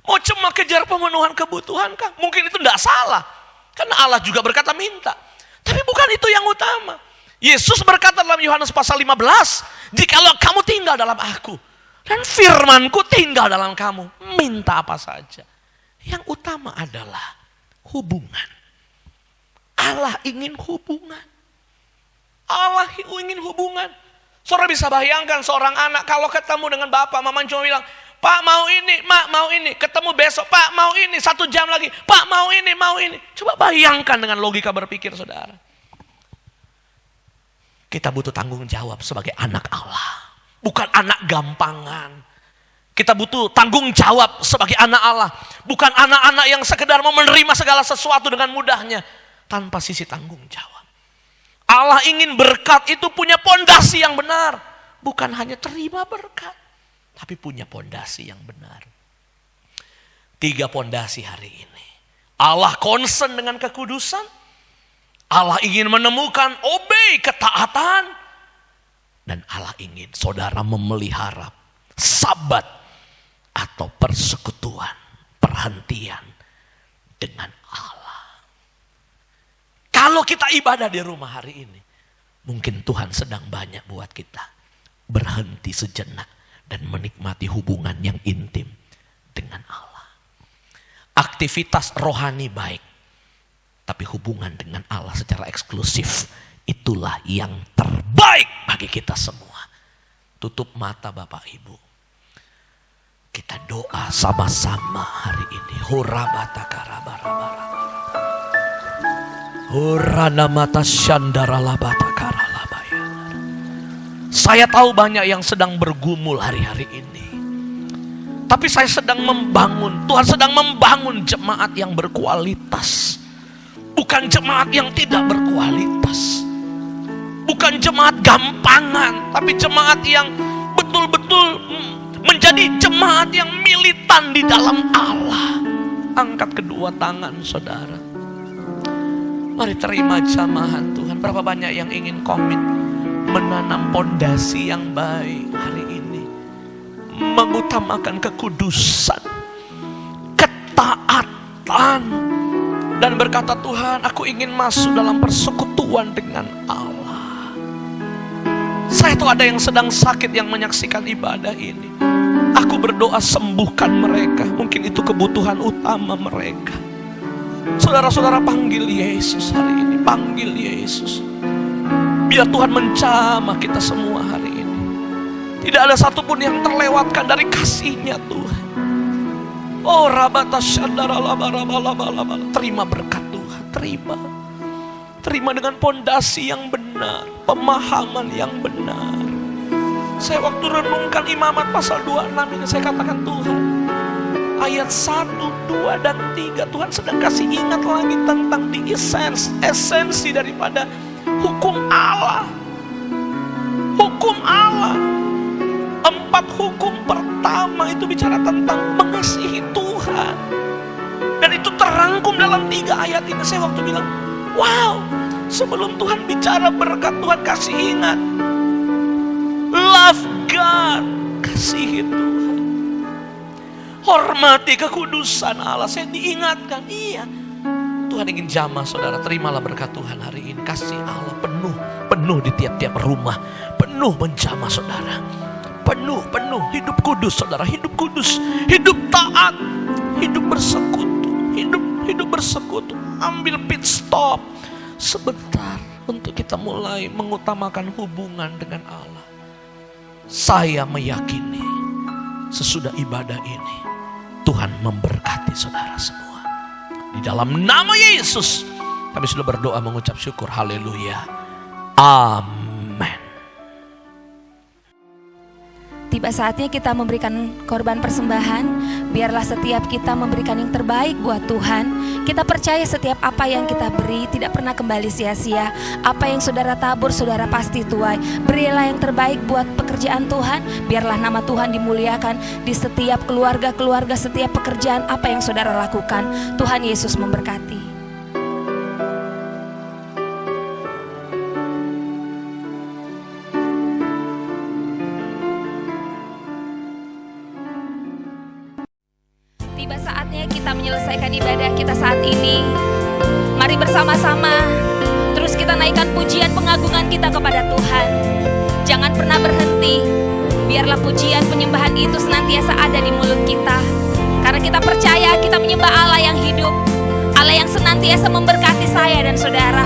C: Mau cuma kejar pemenuhan kebutuhankah? Mungkin itu tidak salah. Karena Allah juga berkata minta. Tapi bukan itu yang utama. Yesus berkata dalam Yohanes pasal 15. Jikalau kamu tinggal dalam aku. Dan firmanku tinggal dalam kamu. Minta apa saja. Yang utama adalah hubungan. Allah ingin hubungan. Allah ingin hubungan. Saudara bisa bayangkan seorang anak kalau ketemu dengan bapak, mamanya cuma bilang, Pak mau ini, Mak mau ini. Ketemu besok, Pak mau ini, 1 jam lagi. Pak mau ini, mau ini. Coba bayangkan dengan logika berpikir saudara. Kita butuh tanggung jawab sebagai anak Allah. Bukan anak gampangan. Kita butuh tanggung jawab sebagai anak Allah. Bukan anak-anak yang sekedar mau menerima segala sesuatu dengan mudahnya. Tanpa sisi tanggung jawab. Allah ingin berkat itu punya pondasi yang benar. Bukan hanya terima berkat. Tapi punya pondasi yang benar. 3 pondasi hari ini. Allah concern dengan kekudusan. Allah ingin menemukan ketaatan. Dan Allah ingin saudara memelihara Sabat atau persekutuan perhentian dengan Allah. Kalau kita ibadah di rumah hari ini, mungkin Tuhan sedang banyak buat kita berhenti sejenak dan menikmati hubungan yang intim dengan Allah. Aktivitas rohani baik, tapi hubungan dengan Allah secara eksklusif, itulah yang terbaik bagi kita semua. Tutup mata Bapak Ibu. Kita doa sama-sama hari ini. Saya tahu banyak yang sedang bergumul hari-hari ini. Tapi saya sedang membangun, Tuhan sedang membangun jemaat yang berkualitas. Bukan jemaat yang tidak berkualitas. Bukan jemaat gampangan, tapi jemaat yang betul-betul menjadi jemaat yang militan di dalam Allah. Angkat kedua tangan saudara. Mari terima jamahan Tuhan. Berapa banyak yang ingin komit menanam pondasi yang baik hari ini. Mengutamakan kekudusan, ketaatan. Dan berkata, Tuhan, aku ingin masuk dalam persekutuan dengan Allah. Saya tahu ada yang sedang sakit yang menyaksikan ibadah ini. Aku berdoa sembuhkan mereka. Mungkin itu kebutuhan utama mereka. Saudara-saudara, panggil Yesus hari ini. Panggil Yesus. Biar Tuhan menjamah kita semua hari ini. Tidak ada satupun yang terlewatkan dari kasih-Nya Tuhan. Oh, terima berkat Tuhan. Terima dengan pondasi yang benar, pemahaman yang benar. Saya waktu renungkan Imamat pasal 26 ini, saya katakan, Tuhan, ayat 1, 2, dan 3, Tuhan sedang kasih ingat lagi tentang esensi daripada hukum Allah. Hukum Allah. 4 hukum pertama itu bicara tentang mengasihi Tuhan. Dan itu terangkum dalam 3 ayat ini. Saya waktu bilang, wow, sebelum Tuhan bicara berkat, Tuhan kasih ingat. Love God, kasihi Tuhan. Hormati kekudusan Allah. Saya diingatkan, iya. Tuhan ingin jamah saudara, terimalah berkat Tuhan hari ini. Kasih Allah penuh di tiap-tiap rumah. Penuh menjamah saudara. Penuh, hidup kudus saudara, hidup kudus, hidup taat, hidup bersekutu, hidup bersekutu. Ambil pit stop sebentar untuk kita mulai mengutamakan hubungan dengan Allah. Saya meyakini sesudah ibadah ini Tuhan memberkati saudara semua. Di dalam nama Yesus kami sudah berdoa mengucap syukur. Haleluya. Amin.
B: Tiba saatnya kita memberikan korban persembahan. Biarlah setiap kita memberikan yang terbaik buat Tuhan. Kita percaya setiap apa yang kita beri tidak pernah kembali sia-sia. Apa yang saudara tabur, saudara pasti tuai. Berilah yang terbaik buat pekerjaan Tuhan. Biarlah nama Tuhan dimuliakan di setiap keluarga-keluarga, setiap pekerjaan apa yang saudara lakukan. Tuhan Yesus memberkati. Tiba saatnya kita menyelesaikan ibadah kita saat ini. Mari bersama-sama terus kita naikkan pujian pengagungan kita kepada Tuhan. Jangan pernah berhenti. Biarlah pujian penyembahan itu senantiasa ada di mulut kita. Karena kita percaya kita menyembah Allah yang hidup, Allah yang senantiasa memberkati saya dan saudara.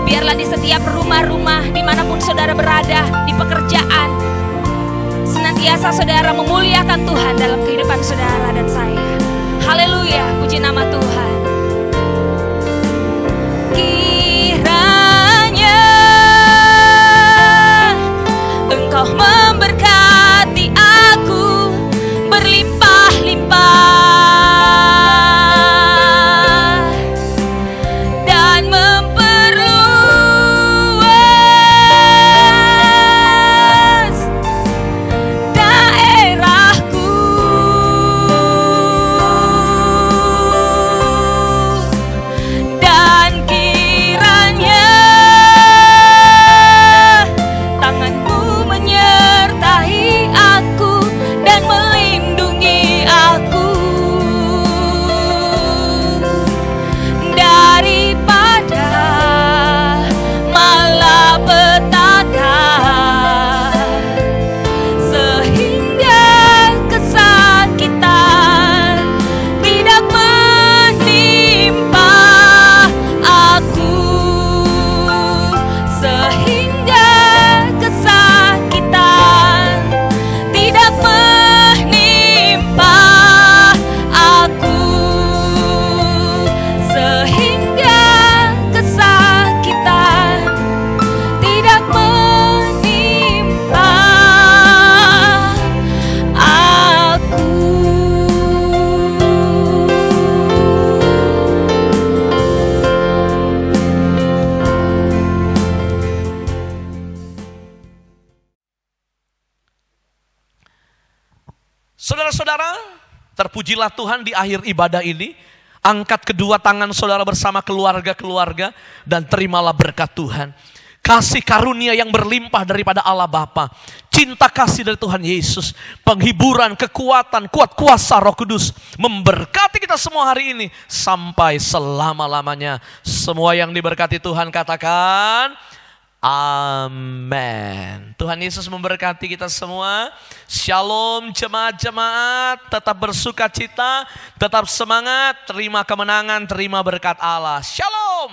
B: Biarlah di setiap rumah-rumah, dimanapun saudara berada, di pekerjaan, senantiasa saudara memuliakan Tuhan dalam kehidupan saudara dan saya. Haleluya, puji nama Tuhan. Kiranya Engkau memberkati aku berlimpah-limpah dan memperluas daerahku. Dan kiranya tanganmu menyertai
C: Saudara-saudara, terpujilah Tuhan di akhir ibadah ini. Angkat kedua tangan saudara bersama keluarga-keluarga dan terimalah berkat Tuhan. Kasih karunia yang berlimpah daripada Allah Bapa, cinta kasih dari Tuhan Yesus, penghiburan, kekuatan, kuat kuasa Roh Kudus memberkati kita semua hari ini sampai selama-lamanya. Semua yang diberkati Tuhan katakan amin. Tuhan Yesus memberkati kita semua. Shalom jemaat-jemaat, tetap bersuka cita, tetap semangat, terima kemenangan, terima berkat Allah. Shalom.